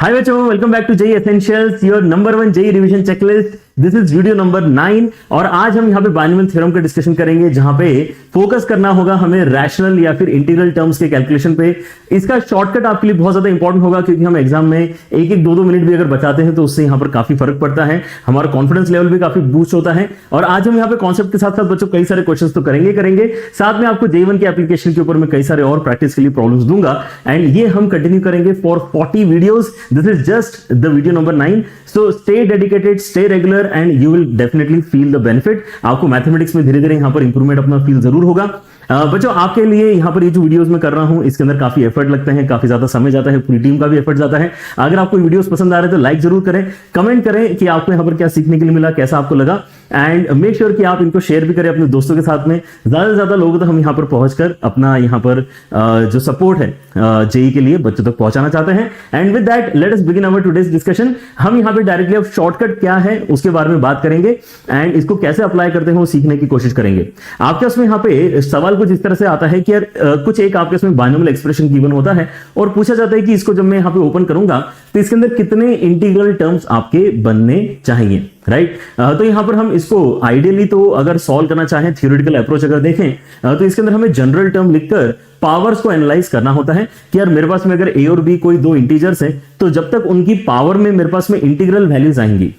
हाय बच्चों, welcome back to JEE essentials, your number 1 JEE revision checklist. This is video number 9 और आज हम यहाँ पे बाइनोमियल थ्योरम का डिस्कशन करेंगे, जहां पे फोकस करना होगा हमें रैशनल या फिर इंटीग्रल टर्म्स के कैलकुलेशन पे। इसका शॉर्टकट आपके लिए बहुत ज्यादा इंपॉर्टेंट होगा, क्योंकि हम एग्जाम में एक एक दो मिनट भी अगर बचाते हैं तो उससे यहाँ पर काफी फर्क पड़ता है, हमारा कॉन्फिडेंस लेवल भी काफी बूस्ट होता है। और आज हम यहाँ पे कॉन्सेप्ट के साथ साथ बच्चों कई सारे क्वेश्चन तो करेंगे, साथ में आपको जेई 1 के एप्लीकेशन के ऊपर में कई सारे और प्रैक्टिस के लिए प्रॉब्लम्स दूंगा, एंड ये हम कंटिन्यू करेंगे for 40 videos. This is just the video number 9। So stay dedicated, stay regular and you will definitely feel the benefit. आपको मैथमेटिक्स में धीरे धीरे यहां पर इंप्रूवमेंट अपना फील जरूर होगा। बच्चों, आपके लिए यहां पर ये जो वीडियोस मैं कर रहा हूं, इसके अंदर काफी एफर्ट लगते हैं, काफी ज्यादा समय जाता है, पूरी टीम का भी एफर्ट जाता है। अगर आपको वीडियोस पसंद आ रहे हैं तो लाइक जरूर करें, कमेंट करें कि आपको यहां पर क्या सीखने के लिए मिला, कैसा आपको लगा, एंड मेक श्योर कि आप इनको शेयर भी करें अपने दोस्तों के साथ में। ज्यादा से ज्यादा लोगों तक हम यहां पर पहुंचकर अपना यहां पर जो सपोर्ट है जेई के लिए बच्चों तक पहुंचाना चाहते हैं। And with that let us begin our today's discussion. हम यहां पे डायरेक्टली अब शॉर्टकट क्या है उसके बारे में बात करेंगे, एंड इसको कैसे अप्लाई करते हैं वो सीखने की कोशिश करेंगे। आपके उसमें यहां पे सवाल कुछ इस तरह से आता है कि यार कुछ एक आपके उसमें बाइनोमियल एक्सप्रेशन गिवन होता है और पूछा जाता है कि इसको जब मैं यहां पे ओपन करूंगा तो इसके अंदर कितने इंटीग्रल टर्म्स आपके बनने चाहिए, राइट। तो यहां पर हम इसको आइडियली तो अगर सॉल्व करना चाहें, थ्योरेटिकल अप्रोच अगर देखें तो इसके अंदर हमें जनरल टर्म लिखकर पावर्स को एनालाइज करना होता है कि यार मेरे पास में अगर ए और बी कोई दो इंटीजर्स हैं तो जब तक उनकी पावर में मेरे पास में इंटीग्रल वैल्यूज आएंगी।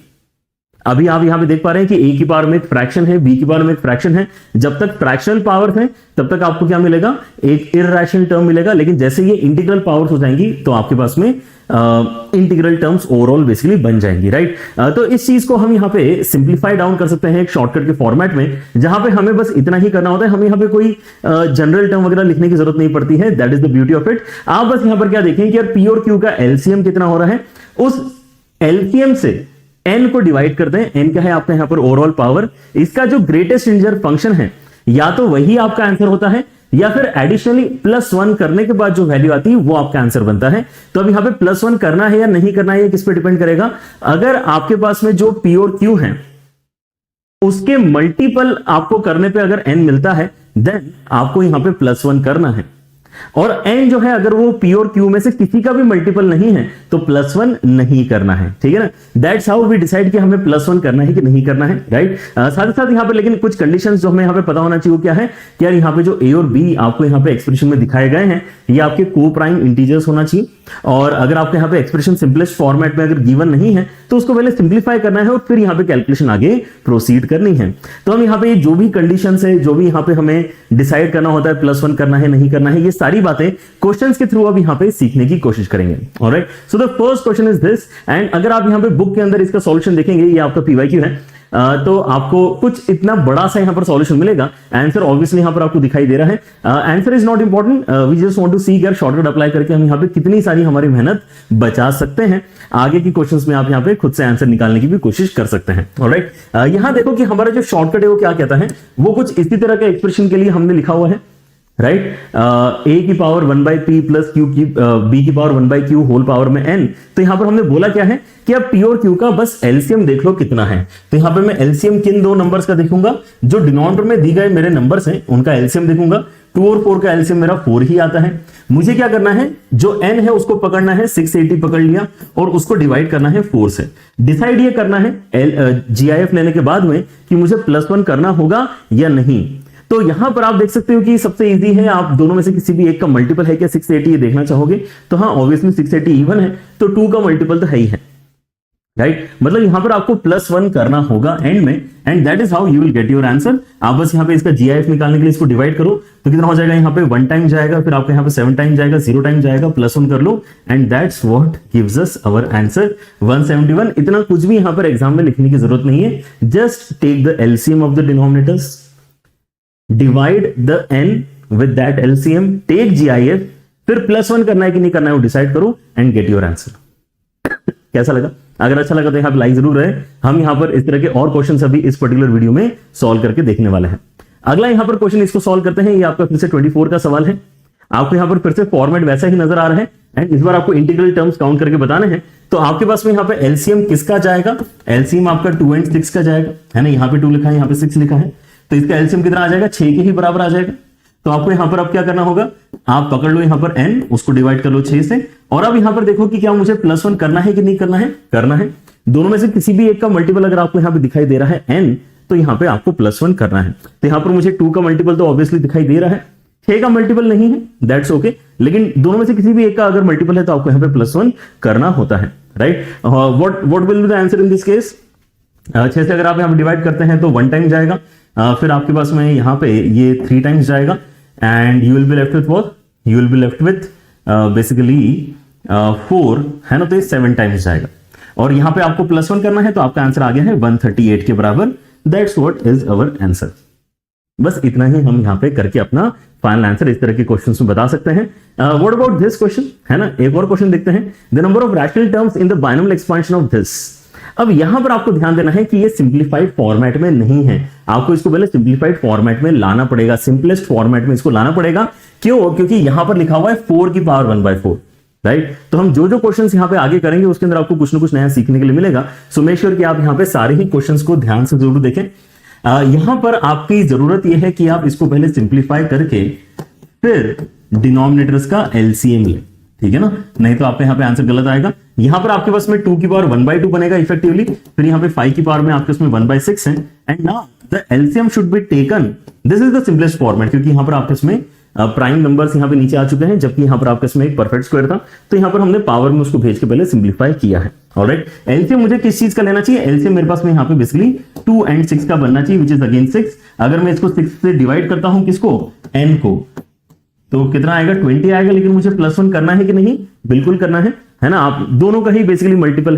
अभी आप यहां पे देख पा रहे हैं कि ए की पावर में एक फ्रैक्शन है, बी की पावर में एक फ्रैक्शन है। जब तक फ्रैक्शनल पावर्स हैं तब तक आपको क्या मिलेगा, एक इररेशनल टर्म मिलेगा। लेकिन जैसे ये इंटीग्रल पावर्स हो जाएंगी तो आपके पास में इंटीग्रल टर्म्स ओवरऑल बेसिकली बन जाएंगी, राइट। तो इस चीज को हम यहां पे सिंप्लीफाई डाउन कर सकते हैं एक शॉर्टकट के फॉर्मेट में, जहां पे हमें बस इतना ही करना होता है। हमें यहां पे कोई जनरल टर्म वगैरह लिखने की जरूरत नहीं पड़ती है। That is the beauty of it. आप बस यहां पर क्या देखें कि यार पी और क्यू का एलसीएम कितना हो रहा है, उस एलसीएम से n को डिवाइड करते हैं। n क्या है आपका यहां पर ओवरऑल पावर। इसका जो ग्रेटेस्ट इंटीजर फंक्शन है या तो वही आपका आंसर होता है, या फिर एडिशनली +1 करने के बाद जो वैल्यू आती है वो आपका आंसर बनता है। तो अब यहां पे +1 करना है या नहीं करना है ये किस पे डिपेंड करेगा। अगर आपके पास में जो p और q है उसके मल्टीपल आपको करने पे अगर n मिलता है देन आपको यहां पे +1 करना है। और n जो है अगर वो p और q में से किसी का भी मल्टीपल नहीं है तो +1 नहीं करना है, ठीक है ना। दैट्स हाउ वी डिसाइड कि हमें +1 करना है कि नहीं करना है, राइट। साथ ही साथ यहां पे लेकिन कुछ कंडीशंस जो हमें यहां पे पता होना चाहिए, क्या है कि यार यहां पे जो a और b आपको यहां पे एक्सप्रेशन में दिखाए गए हैं ये आपके को प्राइम इंटीजर्स होना चाहिए। और अगर आपके यहां पे एक्सप्रेशन सिंपलेस्ट फॉर्मेट में अगर गिवन नहीं है तो उसको पहले सिंप्लीफाई करना है और फिर यहां पे कैलकुलेशन आगे प्रोसीड करनी है। तो हम यहां पे जो भी कंडीशंस है, जो भी यहां पे हमें डिसाइड करना होता है +1 करना है नहीं करना है, ये सारी बातें क्वेश्चंस के थ्रू अब यहां पे सीखने की कोशिश करेंगे। Alright, so the first question is this, and अगर आप यहां पे बुक के अंदर इसका सॉल्यूशन देखेंगे, ये आपका पीवाईक्यू है, तो आपको कुछ इतना बड़ा सा यहां पर सॉल्यूशन मिलेगा। आंसर ऑब्वियसली यहां पर आपको दिखाई दे रहा है। Answer is not important, we just want to see यार शॉर्टकट अप्लाई करके हम यहां पे कितनी सारी हमारी मेहनत बचा सकते हैं। आगे की क्वेश्चंस में आप यहां पे खुद से आंसर निकालने की भी कोशिश कर सकते हैं। ऑलराइट, यहां देखो कि हमारा जो शॉर्टकट है वो क्या कहता है, वो कुछ इसी तरह के एक्सप्रेशन के लिए हमने लिखा हुआ है, राइट। a की पावर 1/p प्लस q की b की पावर 1/q होल पावर में n। तो यहां पर हमने बोला क्या है कि अब p और q का बस एलसीएम देख लो कितना है। तो यहां पे मैं एलसीएम किन दो नंबर्स का देखूंगा, जो डिनोमिनेटर में दी गए मेरे नंबर्स हैं उनका एलसीएम देखूंगा। 2 और 4 का एलसीएम मेरा 4 ही आता है। मुझे क्या करना है, जो n है उसको पकड़ना है, 680 पकड़ लिया और उसको डिवाइड करना है 4 से। डिसाइड ये करना है जीआईएफ लेने के बाद में कि मुझे +1 करना होगा या नहीं। तो यहां पर आप देख सकते हो कि सबसे इजी है, आप दोनों में से किसी भी एक का मल्टीपल है क्या 680 ये देखना चाहोगे तो हाँ ऑब्वियसली 680 इवन है तो 2 का मल्टीपल तो है ही है, राइट। मतलब यहां पर आपको +1 करना होगा एंड में, and that is how you will get your answer. आप बस यहां पे इसका जीआईएफ निकालने के लिए इसको डिवाइड करो तो कितना हो जाएगा, यहां पे 1 टाइम जाएगा, फिर आपके यहां पे 7 टाइम जाएगा, 0 टाइम जाएगा, +1 कर लो, and that's what gives us our answer 171। इतना कुछ भी यहां पर एग्जाम में लिखने की जरूरत नहीं है, just take the LCM of the denominators, divide the n with that LCM, take GIF, फिर +1 करना है कि नहीं करना है वो डिसाइड करो एंड गेट योर आंसर। कैसा लगा? अगर अच्छा लगा तो यहाँ पे लाइक जरूर रहे। हम यहाँ पर इस तरह के और क्वेश्चन अभी इस पर्टिकुलर वीडियो में सॉल्व करके देखने वाले हैं। अगला यहाँ पर क्वेश्चन इसको सॉल्व करते हैं। ये आपका फिर से 24 का सवाल है। आपको यहाँ पर फिर से फॉर्मेट वैसा ही नजर आ रहा है एंड इस बार आपको इंटीग्रल टर्म्स काउंट करके बताने हैं। तो आपके पास में यहाँ पे एलसीएम किसका जाएगा, एलसीएम आपका 2 and 6 का जाएगा, है ना। यहाँ पे 2 लिखा है, यहाँ पे 6 लिखा है, तो इसका एलसीएम कितना आ जाएगा, 6 के ही बराबर आ जाएगा। तो आपको यहां पर अब क्या करना होगा, आप पकड़ लो यहां पर n, उसको डिवाइड कर लो 6 से और अब यहां पर देखो कि क्या मुझे +1 करना है कि नहीं करना है, करना है। दोनों में से किसी भी एक का मल्टीपल अगर आपको यहां पे दिखाई दे रहा है n, तो यहां पे आपको +1 करना है। तो यहां पर मुझे 2 का मल्टीपल तो ऑब्वियसली दिखाई दे रहा है, 6 का मल्टीपल नहीं है, दैट्स ओके, लेकिन दोनों में से किसी भी एक का अगर मल्टीपल है तो आपको यहां पे +1 करना होता है, right. What will be the answer in this case? 6 से अगर आप यहां पे डिवाइड करते हैं तो 1 टाइम जाएगा, फिर आपके पास में यहां पे ये 3 टाइम्स जाएगा, and you will be left with what, you will be left with basically 4 है ना, तो ये 7 टाइम्स जाएगा। और यहां पे आपको +1 करना है तो आपका आंसर आ गया है 138 के बराबर। That's what is our answer. बस इतना ही हम यहां पे करके अपना फाइनल आंसर इस तरह के क्वेश्चंस में बता सकते हैं। व्हाट अबाउट दिस क्वेश्चन, है ना, एक और क्वेश्चन देखते हैं। The number of rational terms in the binomial expansion of this. अब यहां पर आपको ध्यान देना है कि ये सिंप्लीफाइड फॉर्मेट में नहीं है, आपको इसको पहले सिंप्लीफाइड फॉर्मेट में लाना पड़ेगा, सिंपलेस्ट फॉर्मेट में इसको लाना पड़ेगा। क्यों? क्योंकि यहां पर लिखा हुआ है 4 की पावर 1/4, राइट। तो हम जो जो क्वेश्चंस यहां पे आगे करेंगे उसके अंदर आपको कुछ ना कुछ नया सीखने के लिए मिलेगा। सो मेक श्योर कि आप यहां पे सारे ही क्वेश्चंस को ध्यान से जरूर देखें। यहां पर आपकी जरूरत यह है कि आप इसको पहले सिंप्लीफाई करके फिर डिनोमिनेटर्स का एलसीएम लें, ठीक है ना, नहीं तो आपके यहां पे आंसर गलत आएगा। यहां पर आपके पास में 2 की पावर 1/2 बनेगा इफेक्टिवली, फिर यहां पे 5 की पावर में आपके उसमें 1/6 है, and now the LCM should be taken. This is the simplest format, क्योंकि यहां पर आपके इसमें प्राइम नंबर्स यहां पे नीचे आ चुके हैं, जबकि यहां पर आपके इसमें एक परफेक्ट स्क्वायर था, तो यहां पर हमने पावर में उसको भेज के पहले सिंप्लीफाई किया है। ऑलराइट, एलसीएम मुझे किस चीज का लेना चाहिए? एलसीएम मेरे पास में यहां पे बेसिकली 2 and 6 का बनना चाहिए, विच इज अगेन 6। अगर मैं इसको 6 से डिवाइड करता हूं किसको, n को, तो कितना आएगा? 20 आएगा। लेकिन मुझे +1 करना है कि नहीं? बिल्कुल करना है ना। आप दोनों का ही बेसिकली मल्टीपल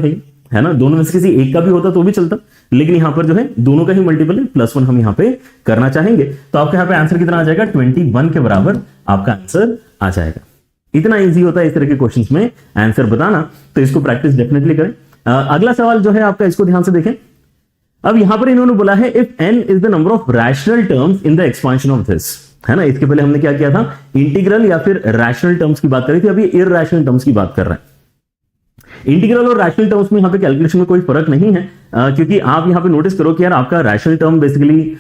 है ना, दोनों में से किसी एक का भी होता तो भी चलता, लेकिन यहां पर जो है दोनों का ही मल्टीपल है, +1 हम यहां पे करना चाहेंगे। तो आपके यहां पे आंसर कितना आ जाएगा? 21 के बराबर आपका आंसर आ जाएगा। इतना इजी होता है इस तरह के क्वेश्चंस में आंसर बताना, तो इसको प्रैक्टिस डेफिनेटली करें। अगला सवाल जो है आपका, इसको ध्यान से देखें। अब यहां पर इन्होंने बोला है if n is the number of rational terms in the expansion of this, है ना। इसके पहले हमने क्या किया था? इंटीग्रल या फिर रैशनल टर्म्स की बात करी थी, अभी इरैशनल टर्म्स की बात कर रहे हैं। इंटीग्रल और रैशनल टर्म्स में यहां पे कैलकुलेशन में कोई फर्क नहीं है, क्योंकि आप यहां पे नोटिस करो कि यार आपका रैशनल टर्म बेसिकली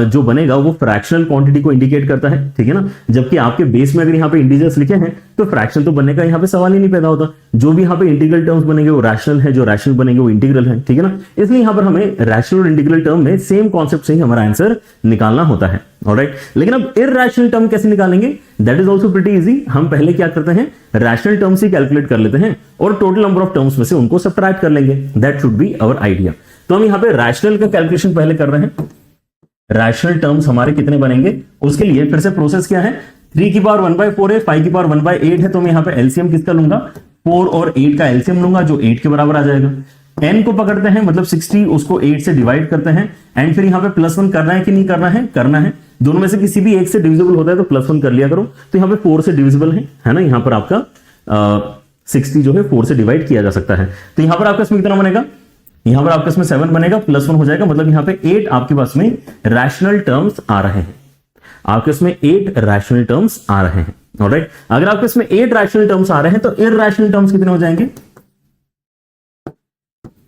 जो बनेगा वो फ्रैक्शनल क्वांटिटी को इंडिकेट करता है, ठीक है ना। जबकि आपके बेस में अगर यहां पे इंटीजर्स लिखे हैं तो फ्रैक्शन तो बनने का यहां पे सवाल ही नहीं पैदा होता। जो भी यहां पे इंटीग्रल टर्म्स बनेंगे वो रैशनल है, जो रैशनल बनेंगे वो इंटीग्रल है, ठीक है ना। इसलिए यहां पर हमें रैशनल और इंटीग्रल टर्म में सेम कॉन्सेप्ट से ही हमारा आंसर निकालना होता है, ऑलराइट। लेकिन अब इरैशनल टर्म कैसे निकालेंगे? That is also pretty easy. हम पहले क्या करते हैं? रैशनल टर्म्स ही कैलकुलेट कर लेते हैं और टोटल नंबर ऑफ टर्म्स में से उनको सब्ट्रैक्ट कर लेंगे। That should be our idea. तो हम यहां पे रैशनल का कैलकुलेशन पहले कर रहे हैं। रैशनल टर्म्स हमारे कितने बनेंगे उसके लिए फिर से प्रोसेस क्या है? 3 की पावर 1/4 है, 5 की पावर 1/8 है, तो मैं यहां पे एलसीएम किसका लूंगा? 4 और 8 का एलसीएम लूंगा, जो 8 के बराबर आ जाएगा। n को पकड़ते हैं, मतलब 60, उसको 8 से डिवाइड करते हैं, एंड फिर यहां पे +1 करना है कि नहीं करना है? करना है। दोनों में से किसी भी एक से डिविजिबल होता है तो +1 कर लिया करो। तो यहां पे 4 से डिविजिबल है ना, यहां पर आपका 60 जो है 4 से डिवाइड किया जा सकता है। तो यहां पर आपका इसमें कितना बनेगा? यहां पर आपका इसमें 7 बनेगा, +1 हो जाएगा, मतलब यहां पे 8 आपके पास में रैशनल टर्म्स आ रहे हैं। आपके इसमें 8 रैशनल टर्म्स आ रहे हैं, ऑलराइट। अगर आपके इसमें 8 रैशनल टर्म्स आ रहे हैं तो इरैशनल टर्म्स कितने हो जाएंगे?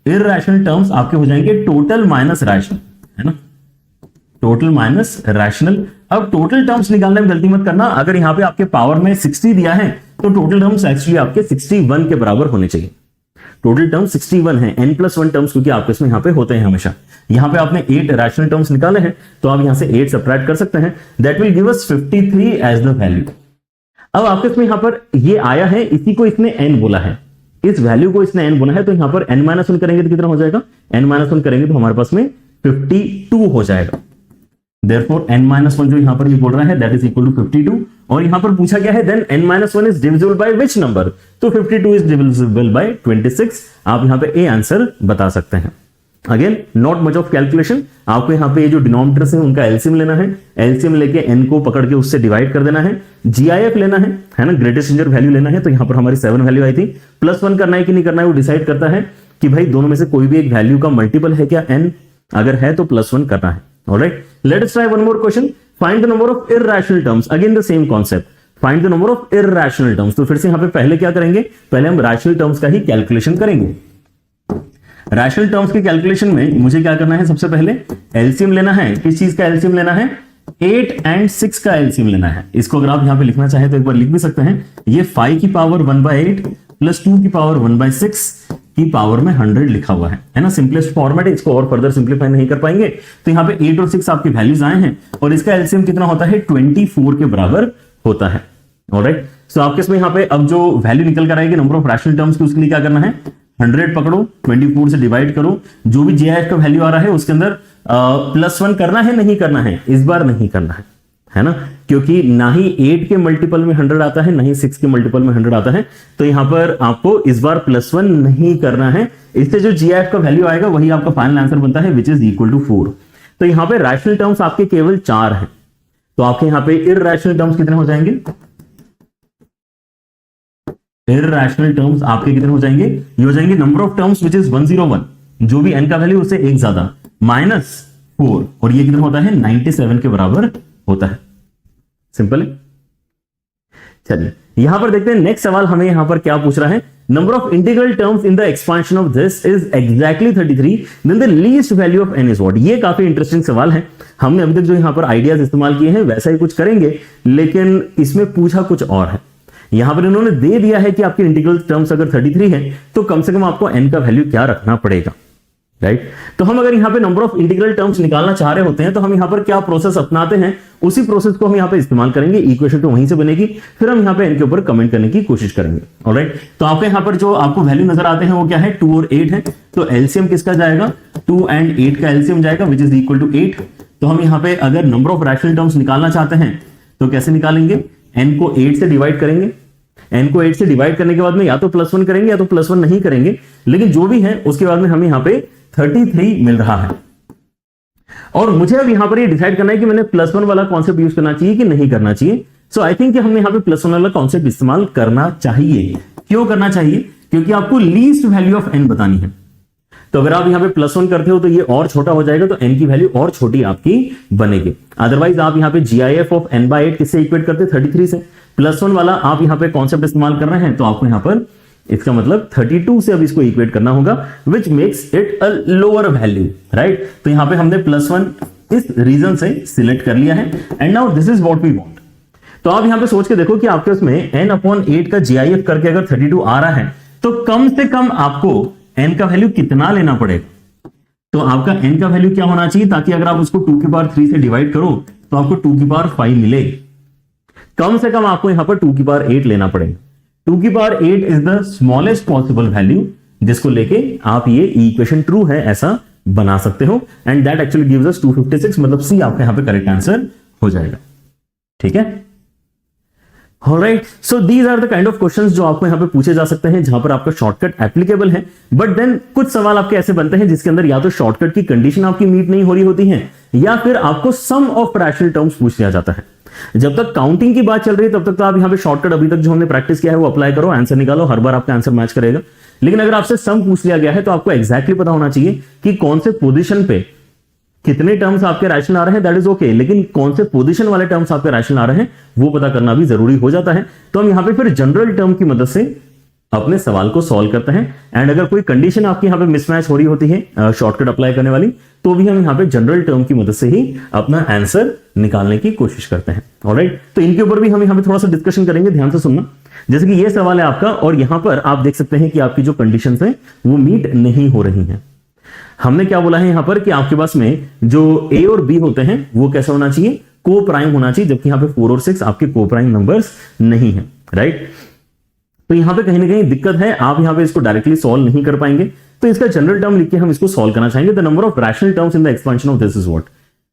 इरैशनल टर्म्स आपके हो जाएंगे टोटल माइनस रैशनल, है ना, टोटल माइनस रैशनल। अब टोटल टर्म्स निकालने में गलती मत करना। अगर यहां पे आपके पावर में 60 दिया है तो टोटल टर्म्स एक्चुअली आपके 61 के बराबर होने चाहिए। टोटल टर्म्स 61 है, n+1 टर्म्स क्योंकि आपके इसमें यहां पे होते हैं हमेशा। यहां पे आपने 8 रैशनल टर्म्स निकाले हैं तो आप यहां से 8 सब्ट्रैक्ट कर सकते हैं। That will give us 53 as the value. अब आपके इसमें यहां पर ये आया है, इसी को इसने n बोला है, इस वैल्यू को इसने n बोला है, तो यहां पर n-1 करेंगे तो कितना हो जाएगा? n-1 करेंगे तो हमारे पास में 52 हो जाएगा। Therefore n-1 जो यहां पर ये बोल रहा है दैट इज इक्वल टू 52। और यहां पर पूछा गया है then n-1 is divisible by which number? तो 52 इज डिविजिबल बाय 26। आप यहां पे ए आंसर बता सकते हैं। Again not much of calculation. आपको यहां पे ये जो डिनोमिनेटर्स हैं उनका एलसीएम लेना है, एलसीएम लेके n को पकड़ के उससे डिवाइड कर देना है, जीआईएफ लेना है ना, ग्रेटेस्ट इंटीजर वैल्यू लेना है। तो यहां पर हमारी 7 वैल्यू आई थी। +1 करना है कि नहीं करना है वो डिसाइड करता है कि भाई दोनों में से कोई भी एक वैल्यू का मल्टीपल है क्या n, अगर है तो +1 करना है, alright. Let us try one more question. Find the number of irrational terms, again the same concept, find the number of irrational terms. तो फिर से यहां पे पहले क्या करेंगे? पहले हम रैशनल टर्म्स का ही कैलकुलेशन करेंगे। रैशनल टर्म्स के कैलकुलेशन में मुझे क्या करना है? सबसे पहले एलसीएम लेना है। किस चीज का एलसीएम लेना है? 8 and 6 का एलसीएम लेना है। इसको अगर आप यहां पे लिखना चाहें तो एक बार लिख भी सकते हैं। ये 5 की पावर 1/8 प्लस 2 की पावर 1/6 की पावर में 100 लिखा हुआ है ना। सिंपलेस्ट फॉर्मेट है, इसको और फर्दर सिंप्लीफाई नहीं कर पाएंगे। तो यहाँ पे 8 और 6 आपकी वैल्यूज आए हैं और इसका एलसीएम कितना होता है 24 के बराबर होता है। ऑलराइट, सो आपके इसमें यहाँ पे अब जो वैल्यू निकल कर आएगी नंबर ऑफ रैशनल टर्म्स की, उसके लिए क्या करना है 100 पकड़ो, 24 से डिवाइड करो, जो भी जीआईएफ का वैल्यू आ रहा है उसके अंदर +1 करना है, नहीं करना है, इस बार नहीं करना है ना, क्योंकि ना ही 8 के मल्टीपल में 100 आता है, ना ही 6 के मल्टीपल में 100 आता है। तो यहां पर आपको इस बार +1 नहीं करना है। इससे जो जीआईएफ का वैल्यू आएगा वही आपका फाइनल आंसर बनता है, विच इज इक्वल टू 4। तो यहां पे रैशनल टर्म्स आपके केवल 4 हैं, तो आपके यहां पे इररैशनल टर्म्स कितने हो जाएंगे, इररैशनल टर्म्स आपके कितने हो जाएंगे, ये हो जाएंगे number of terms which is 101, जो भी n का वैल्यू उससे एक ज्यादा, -4, और ये कितना होता है 97 के बराबर होता है। सिंपल है। चलिए यहां पर देखते हैं नेक्स्ट सवाल हमें यहां पर क्या पूछ रहा है, number of integral terms in the expansion of this is exactly 33, then the least value of n is what. ये काफी इंटरेस्टिंग सवाल है। हमने अभी तक जो यहां पर आइडियाज इस्तेमाल किए हैं वैसा ही कुछ करेंगे, लेकिन इसमें पूछा कुछ और है। यहां पर इन्होंने दे दिया है कि आपके इंटीग्रल टर्म्स अगर 33 है तो कम से कम आपको n का वैल्यू क्या रखना पड़ेगा, राइट। तो हम अगर यहां पे नंबर ऑफ इंटीग्रल टर्म्स निकालना चाह रहे होते हैं तो हम यहां पर क्या प्रोसेस अपनाते हैं, उसी प्रोसेस को हम यहां पे इस्तेमाल करेंगे। इक्वेशन तो वहीं से बनेगी, फिर हम यहां पे n के ऊपर कमेंट करने की कोशिश करेंगे। ऑलराइट, तो आपके यहां पर जो आपको वैल्यू नजर आते हैं वो क्या है 2 और 8 है, तो एलसीएम किसका जाएगा 2 और 8 का एलसीएम जाएगा विच इज इक्वल टू 8। तो हम यहां पे अगर नंबर ऑफ रैशनल टर्म्स निकालना चाहते हैं तो कैसे निकालेंगे, n को 8 से डिवाइड करेंगे, n को 8 से डिवाइड करने के बाद में या तो +1 करेंगे या तो +1 नहीं करेंगे, लेकिन जो भी है उसके बाद में हमें यहां पे 33 मिल रहा है। और मुझे अब यहां पर ये डिसाइड करना है कि मैंने +1 वाला कॉन्सेप्ट यूज करना चाहिए कि नहीं करना चाहिए। सो आई थिंक कि हमने यहां पे +1 वाला कॉन्सेप्ट इस्तेमाल करना चाहिए। क्यों करना चाहिए, क्योंकि आपको लीस्ट वैल्यू ऑफ n बतानी है। तो अगर आप यहां पे +1 करते हो तो ये और छोटा हो जाएगा, तो n की वैल्यू और छोटी आपकी बनेगी। अदरवाइज आप यहां पे जीआईएफ ऑफ n/8 किससे इक्वेट करते 33 से, +1 वाला आप यहां पे कॉन्सेप्ट इस्तेमाल कर रहे हैं तो आपको यहां पर इसका मतलब 32 से अब इसको इक्वेट करना होगा, which makes it a lower value, right. तो यहां पे हमने +1 इस रीजन से सिलेक्ट कर लिया है and now this is what we want. तो आप यहां पे सोच के देखो कि आपके उसमें n/8 का जीआईएफ करके अगर 32 आ रहा है तो कम से कम आपको n का वैल्यू कितना लेना पड़ेगा। तो आपका n का वैल्यू क्या होना चाहिए, ताकि अगर आप उसको 2 की पावर 3 से डिवाइड करो तो आपको 2 की पावर 5 मिले। कम से कम आपको यहां पर 2 की पावर 8 लेना पड़ेगा। 2 की power 8 is the smallest possible value, जिसको लेके आप ये इक्वेशन ट्रू है ऐसा बना सकते हो, and that actually gives us 256, मतलब सी आपका यहां पे करेक्ट आंसर हो जाएगा। ठीक है, alright. So these are the kind of questions जो आपको यहां पे पूछे जा सकते हैं, जहां पर आपका शॉर्टकट एप्लीकेबल है। बट देन कुछ सवाल आपके ऐसे बनते हैं जिसके अंदर या तो शॉर्टकट की कंडीशन आपकी मीट नहीं हो रही होती है, या फिर आपको सम ऑफ रैशनल टर्म्स पूछ लिया जाता है। जब तक काउंटिंग की बात चल रही है तब तक तो आप यहां पे शॉर्टकट अभी तक जो हमने प्रैक्टिस किया है वो अप्लाई करो, आंसर निकालो, हर बार आपका आंसर मैच करेगा। लेकिन अगर आपसे सम पूछ लिया गया है तो आपको एग्जैक्टली पता होना चाहिए कि कौन से पोजीशन पे कितने टर्म्स आपके रैशनल आ रहे हैं, दैट इज ओके, लेकिन कौन से पोजीशन वाले टर्म्स आपके रैशनल आ रहे हैं वो पता करना भी जरूरी हो जाता है। तो हम यहां पे फिर जनरल टर्म की मदद से अपने सवाल को सॉल्व करते हैं, एंड अगर कोई कंडीशन आपकी यहां पे मिसमैच हो रही होती है शॉर्टकट अप्लाई करने वाली, तो भी हम यहां पे जनरल टर्म की मदद से ही अपना आंसर निकालने की कोशिश करते हैं। ऑलराइट, तो इनके ऊपर भी हम यहां पे थोड़ा सा डिस्कशन करेंगे, ध्यान से सुनना। जैसे कि ये सवाल है आपका, और यहां पर आप देख सकते हैं कि आपकी जो कंडीशंस हैं वो मीट नहीं हो रही हैं। हमने क्या बोला है यहां पर कि आपके पास में जो ए और बी होते हैं वो कैसा होना चाहिए, को प्राइम होना चाहिए, जबकि यहां पे 4 और 6 आपके को प्राइम नंबर्स नहीं है, राइट। तो यहां पे कहीं ना कहीं दिक्कत है, आप यहां पे इसको डायरेक्टली सॉल्व नहीं कर पाएंगे, तो इसका जनरल टर्म लिख के हम इसको सॉल्व करना चाहेंगे, the number of rational terms in the expansion of this is what.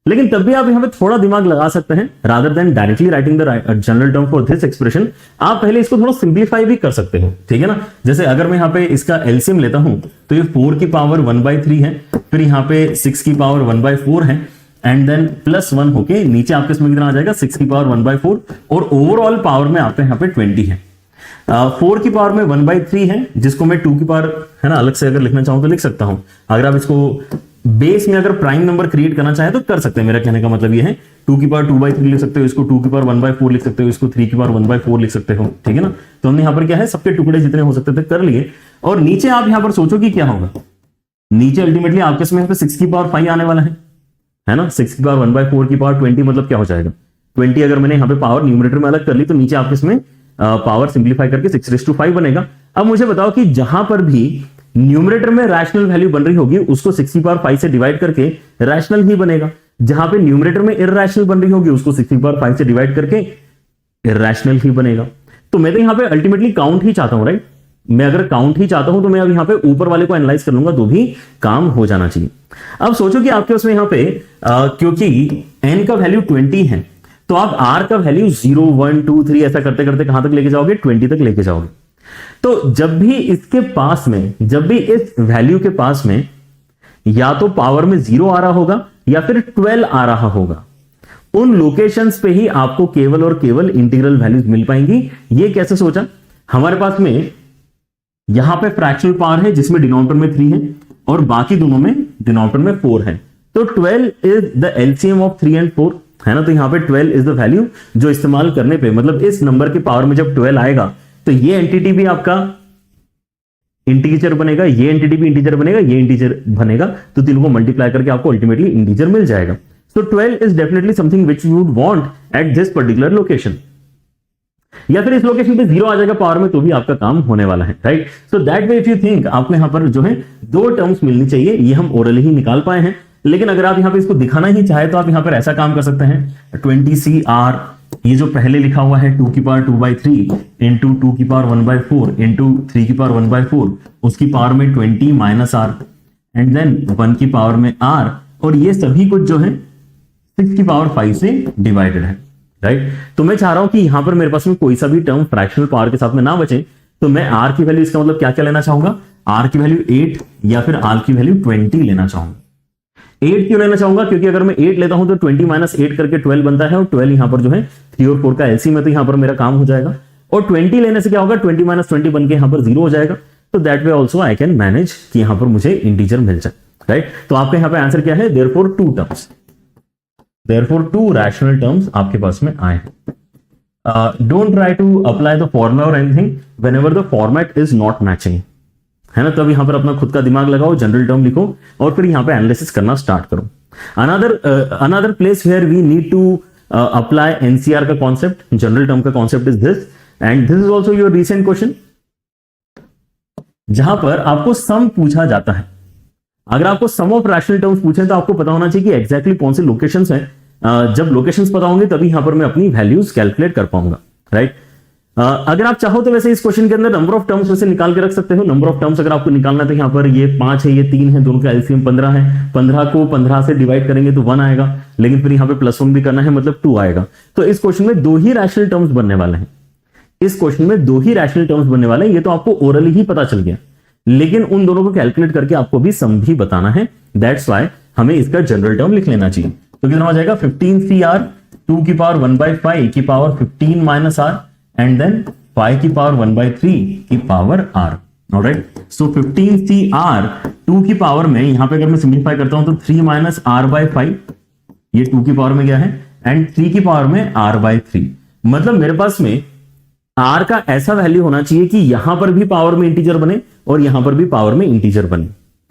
लेकिन तब भी आप यहां पे थोड़ा दिमाग लगा सकते हैं, rather than directly writing the general term for this expression, आप पहले इसको थोड़ा सिंप्लीफाई भी कर सकते हो, ठीक है ना। जैसे अगर मैं यहां पे इसका एलसीएम लेता हूं तो ये 4 की पावर 1/3 है, फिर यहां पे 6 की पावर 1/4 है, एंड देन +1 होके नीचे आपके इसमें कितना आ जाएगा 6 की पावर 1/4, और ओवरऑल पावर में आपके यहां पे 20 है। 4 की पावर में 1/3 है, जिसको मैं 2 की पावर है ना अलग से अगर लिखना चाहूं तो लिख सकता हूं। अगर आप इसको बेस में अगर प्राइम नंबर क्रिएट करना चाहे तो कर सकते हैं, मेरा कहने का मतलब ये है 2 की पावर 2/3 लिख सकते हो, इसको 2 की पावर 1/4 लिख सकते हो, इसको 3 की पावर 1/4 लिख सकते हो, ठीक है ना। तो हमने यहां पर क्या है सबके टुकड़े जितने हो सकते थे कर लिए, और नीचे आप यहां पर सोचो कि क्या होगा। नीचे अल्टीमेटली आपके इसमें 6 की पावर 5 आने वाला है ना, 6 की पावर 1/4 की पावर 20, मतलब क्या हो जाएगा 20। अगर मैंने यहां पे पावर न्यूमरेटर में अलग कर ली तो नीचे आपके इसमें पावर सिंप्लीफाई करके 6 raised to 5 बनेगा। अब मुझे बताओ कि जहां पर भी न्यूमरेटर में रैशनल वैल्यू बन रही होगी उसको 6 की पावर 5 से डिवाइड करके रैशनल ही बनेगा, जहां पे न्यूमरेटर में इरैशनल बन रही होगी उसको 6 की पावर 5 से डिवाइड करके इरैशनल ही बनेगा। तो मैं तो यहां पे अल्टीमेटली काउंट ही चाहता हूं, राइट? मैं अगर काउंट ही चाहता हूं तो मैं अब यहां पे ऊपर वाले को एनालाइज कर लूंगा तो भी काम हो जाना चाहिए। अब सोचो कि आपके उसमें यहां पे क्योंकि n का वैल्यू 20 है तो आप r का वैल्यू 0 1 2 3 ऐसा करते करते कहां तक लेके जाओगे? 20 तक लेके जाओगे। तो जब भी इसके पास में, जब भी इस वैल्यू के पास में या तो पावर में 0 आ रहा होगा या फिर 12 आ रहा होगा, उन लोकेशंस पे ही आपको केवल और केवल इंटीग्रल वैल्यूज मिल पाएंगी। ये कैसे सोचा? हमारे पास में यहां पे फ्रैक्शनल पावर है जिसमें डिनोमिनेटर में 3 है और बाकी दोनों में डिनोमिनेटर में 4 है, तो 12 is the LCM of 3 and 4 है ना। तो यहां पे 12 इज द वैल्यू जो इस्तेमाल करने पे, मतलब इस नंबर के पावर में जब 12 आएगा तो ये एंटिटी भी आपका इंटीजर बनेगा, ये एंटिटी भी इंटीजर बनेगा, ये इंटीजर बनेगा, तो तीनों को मल्टीप्लाई करके आपको अल्टीमेटली इंटीजर मिल जाएगा। सो 12 is definitely something which you would want at this particular location, या फिर इस लोकेशन पे 0 आ जाएगा पावर में तो भी आपका काम होने वाला है, right? So that way if you think आपको यहां पर जो है 2 टर्म्स मिलनी चाहिए। ये हम ओरली ही निकाल पाए हैं, लेकिन अगर आप यहां पे इसको दिखाना ही चाहे तो आप यहां पर ऐसा काम कर सकते हैं 20CR, ये जो पहले लिखा हुआ है 2 की पावर 2/3 इंटू 2 की पावर 1/4 इंटू 3 की पावर 1/4, उसकी पावर में 20 माइनस r एंड देन 1 की पावर में r, और ये सभी कुछ जो है 6 की पावर 5 से डिवाइडेड है, राइट? तो मैं चाह रहा हूं कि यहां पर मेरे पास में कोई सा भी टर्म फ्रैक्शनल पावर के साथ में ना बचे, तो मैं r की वैल्यू, इसका मतलब क्या क्या लेना चाहूंगा? r की वैल्यू 8 या फिर r की वैल्यू 20 लेना चाहूंगा। 8 क्यों लेना चाहूंगा? क्योंकि अगर मैं 8 लेता हूं तो 20 माइनस 8 करके 12 बनता है, और 12 यहां पर जो है 3 और 4 का एलसीएम है, तो यहां पर मेरा काम हो जाएगा। और 20 लेने से क्या होगा? 20 माइनस 20 बन के यहां पर 0 हो जाएगा। तो that way also I can manage कि यहां पर मुझे इंटीजर मिल जाए, राइट? तो आपका यहां पर आंसर क्या है? Therefore 2 terms, therefore 2 rational terms आपके पास में आए हैं। Don't try to apply the formula और anything whenever the format is not matching, है ना। तब यहां पर अपना खुद का दिमाग लगाओ, जनरल टर्म लिखो और फिर यहां पे एनालिसिस करना स्टार्ट करो। Another place where we need to apply NCR का कॉन्सेप्ट, जनरल टर्म का concept is this, and this is also your recent question, जहां पर आपको सम पूछा जाता है। अगर आपको सम ऑफ रैशनल टर्म्स पूछे तो आपको पता होना चाहिए कि एग्जैक्टली कौन से लोकेशंस हैं। जब लोकेशंस पता होंगे तभी यहां पर मैं अपनी वैल्यूज कैलकुलेट कर पाऊंगा, राइट? अगर आप चाहो तो वैसे इस क्वेश्चन के अंदर नंबर ऑफ टर्म्स वैसे निकाल के रख सकते हो। नंबर ऑफ टर्म्स अगर आपको निकालना है तो यहाँ पर ये 5 है, ये 3 है, दोनों का एलसीएम 15 है। 15 को 15 से डिवाइड करेंगे तो 1 आएगा, लेकिन फिर यहाँ पे +1 भी करना है, मतलब 2 आएगा। तो इस क्वेश्चन में 2 ही रैशनल टर्म्स बनने वाले हैं, इस क्वेश्चन में 2 ही रैशनल टर्म्स बनने वाले हैं। ये तो आपको ओरली ही पता चल गया, लेकिन उन दोनों को कैलकुलेट करके आपको भी सम भी बताना है। दैट्स वाई हमें इसका जनरल टर्म लिख लेना चाहिए। तो कितना हो जाएगा? 15CR 2 की पावर 1/5 की power 15 minus r and then 5 की पावर 1/3 की पावर r, ऑलराइट? सो 15CR 2 की पावर में यहां पे अगर मैं सिंप्लीफाई करता हूं तो 3 माइनस r/5, ये 2 की पावर में गया है, एंड 3 की पावर में r/3। मतलब मेरे पास में r का ऐसा वैल्यू होना चाहिए कि यहां पर भी पावर में इंटीजर बने और यहां पर भी पावर में इंटीजर बने,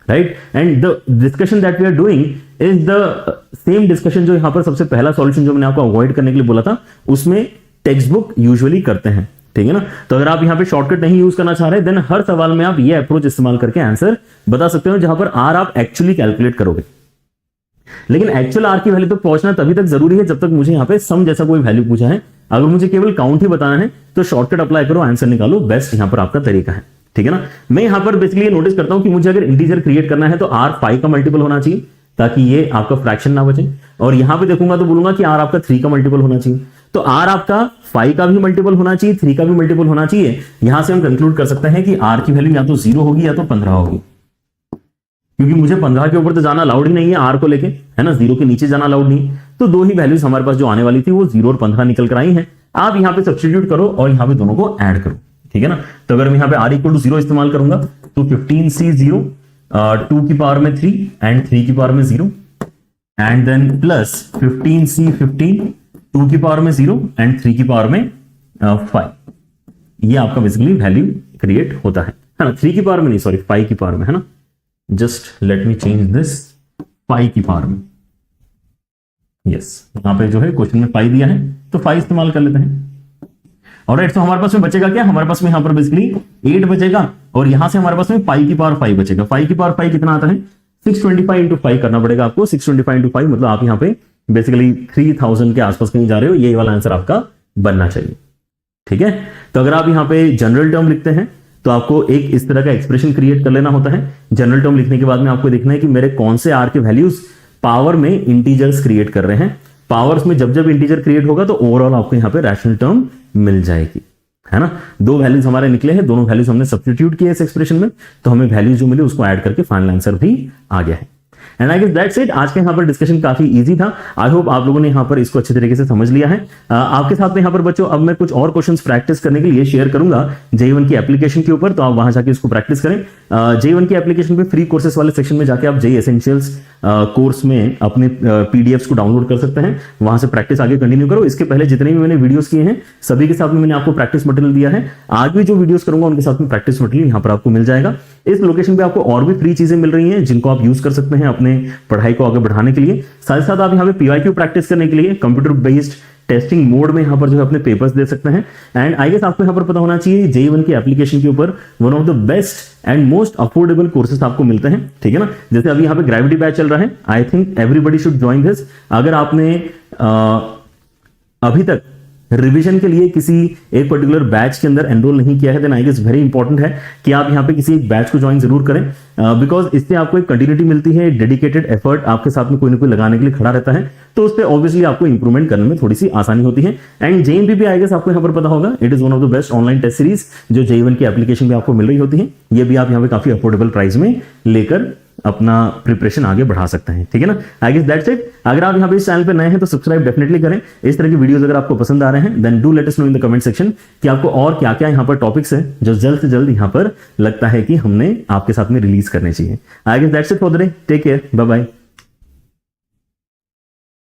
right? And the discussion that we are doing is the same discussion जो यहां पर सबसे पहला सॉल्यूशन जो मैंने आपको अवॉइड करने के लिए बोला था, उसमें टेक्स्ट बुक यूजुअली करते हैं, ठीक है ना। तो अगर आप यहां पे शॉर्टकट नहीं यूज करना चाह रहे देन हर सवाल में आप ये अप्रोच इस्तेमाल करके आंसर बता सकते हो, जहां पर r आप एक्चुअली कैलकुलेट करोगे। लेकिन एक्चुअल r की वैल्यू तक पहुंचना तभी तक जरूरी है जब तक मुझे यहां पे सम जैसा कोई वैल्यू पूछा है। अगर मुझे केवल काउंट ही बताना है तो शॉर्टकट अप्लाई करो, आंसर निकालो, बेस्ट यहां पर आपका तरीका है, ठीक है ना। मैं यहां पर बेसिकली नोटिस करता हूं कि मुझे अगर इंटीजर क्रिएट करना है तो r 5 का मल्टीपल होना चाहिए ताकि ये आपका फ्रैक्शन ना बचे, और यहां पे देखूंगा तो बोलूंगा कि r आपका 3 का मल्टीपल होना चाहिए। तो r आपका 5 का भी मल्टीपल होना चाहिए, 3 का भी मल्टीपल होना चाहिए। यहां से हम कंक्लूड कर सकते हैं कि r की वैल्यू या तो 0 होगी या तो 15 होगी, क्योंकि मुझे 15 के ऊपर तो जाना अलाउड ही नहीं है r को लेके, है ना। 0 के नीचे जाना अलाउड नहीं। तो 2 ही वैल्यूज हमारे पास जो आने वाली थी वो 0 और 15 निकल कर आई हैं। आप यहां पे सब्स्टिट्यूट करो और यहां पे दोनों को ऐड करो, ठीक है ना। तो अगर मैं यहां पे r इक्वल टू 0 इस्तेमाल करूंगा तो 15C 0 2 की पावर में 3 एंड 3 की पावर में 0 एंड देन प्लस 15C 15 2 की पावर में 0 एंड 3 की पावर में 5। ये आपका बेसिकली वैल्यू क्रिएट होता है ना। 3 की पावर में नहीं, सॉरी 5 की पावर में, है ना। Just let me change this, 5 की पावर में, यस। यहां पे जो है क्वेश्चन में 5 दिया है तो 5 इस्तेमाल कर लेते हैं। ऑलराइट, तो हमारे पास में बचेगा क्या, हमारे पास में यहाँ पर बेसिकली 8 बचेगा और यहां से हमारे पास में 5 की पावर 5 बचेगा। 5 की पावर 5 कितना आता है, 625 इंटू 5 करना पड़ेगा आपको। 625 इंटू 5 मतलब आप यहाँ पे बेसिकली 3000 के आसपास कहीं जा रहे हो, ये वाला आंसर आपका बनना चाहिए। ठीक है, तो अगर आप यहाँ पे जनरल टर्म लिखते हैं तो आपको एक इस तरह का एक्सप्रेशन क्रिएट कर लेना होता है। जनरल टर्म लिखने के बाद में आपको देखना है कि मेरे कौन से आर के वैल्यूज पावर में इंटीजर्स क्रिएट कर रहे हैं। पावर्स में जब जब इंटीजर क्रिएट होगा तो ओवरऑल आपको यहाँ पे रैशनल टर्म मिल जाएगी, है ना। 2 वैल्यूज हमारे निकले हैं, दोनों वैल्यूज हमने सब्स्टिट्यूट किए इस एक्सप्रेशन में, तो हमें वैल्यूज जो मिले उसको ऐड करके फाइनल आंसर भी आ गया है। And I guess that's it. आज के यहाँ पर डिस्कशन काफी इजी था। आई होप आप लोगों ने यहाँ पर इसको अच्छे तरीके से समझ लिया है। आपके साथ में यहाँ पर बच्चों अब मैं कुछ और क्वेश्चंस प्रैक्टिस करने के लिए शेयर करूंगा JEE की एप्लीकेशन के ऊपर, तो आप वहां जाके इसको प्रैक्टिस करें। JEE की एप्लीकेशन पे फ्री कोर्सेस वाले सेक्शन में जाके आप JEE एसेंशियल्स कोर्स में अपने पीडीएफ्स को डाउनलोड कर सकते हैं, वहां से प्रैक्टिस आगे कंटिन्यू करो। इसके पहले जितने भी मैंने वीडियोस किए हैं सभी के साथ में मैंने आपको प्रैक्टिस मटेरियल दिया है। आज भी जो वीडियोस करूंगा उनके साथ में प्रैक्टिस मटेरियल यहाँ पर आपको मिल जाएगा। इस लोकेशन पे आपको और भी फ्री चीजें मिल रही हैं जिनको आप यूज कर सकते हैं अपने पढ़ाई को आगे बढ़ाने के लिए। साथ ही साथ आप यहाँ पे PYQ प्रैक्टिस करने के लिए कंप्यूटर बेस्ड टेस्टिंग मोड में यहाँ पर जो है अपने पेपर्स दे सकते हैं। एंड आई गेस आपको यहाँ पर पता होना चाहिए JEE की एप्लीकेशन के ऊपर one of the best and most affordable courses आपको मिलते हैं, ठीक है ना। जैसे अभी यहाँ पे ग्रेविटी बैच चल रहा है, I think everybody should join this. अगर आपने अभी तक रिवीजन के लिए किसी एक पर्टिकुलर बैच के अंदर एनरोल नहीं किया है, then I guess very important है कि आप यहाँ पे किसी एक बैच को ज्वाइन जरूर करें, बिकॉज इससे आपको एक कंटिन्यूटी मिलती है, डेडिकेटेड एफर्ट आपके साथ में कोई ना कोई लगाने के लिए खड़ा रहता है, तो उससे ऑब्वियसली आपको इंप्रूवमेंट करने में थोड़ी सी आसानी होती है। एंड JEE भी आई गेस आपको यहाँ पर पता होगा, it is one of the best online test series जो JEE की एप्लीकेशन पे आपको मिल रही होती है। ये भी आप यहाँ पे काफी अफोर्डेबल प्राइस में लेकर अपना प्रिपरेशन आगे बढ़ा सकते हैं, ठीक है ना। I guess that's it. अगर आप यहाँ पे इस चैनल पे नए हैं तो सब्सक्राइब डेफिनेटली करें। इस तरह की वीडियोस अगर आपको पसंद आ रहे हैं then do let us know in the comment section कि आपको और क्या क्या यहाँ पर टॉपिक्स हैं जो जल्द से जल्द यहाँ पर लगता है कि हमने आपके साथ में रिलीज करने चाहिए। I guess that's it for the day. Take care, bye bye.